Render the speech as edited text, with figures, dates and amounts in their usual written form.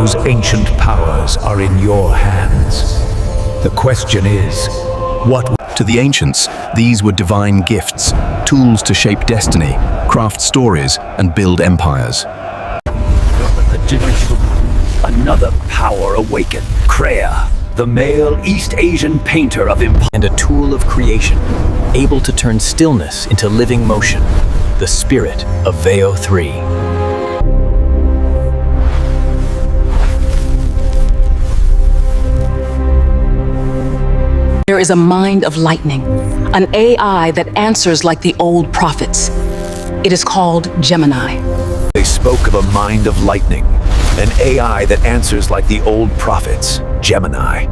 Those ancient powers are in your hands. The question is, what? To the ancients, these were divine gifts, tools to shape destiny, craft stories, and build empires. The digital, another power awakened. Kreia, the male East Asian painter of empire. And a tool of creation, able to turn stillness into living motion. The spirit of Veo 3. There is a mind of lightning, an AI that answers like the old prophets. It is called Gemini. They spoke of a mind of lightning, an AI that answers like the old prophets, Gemini.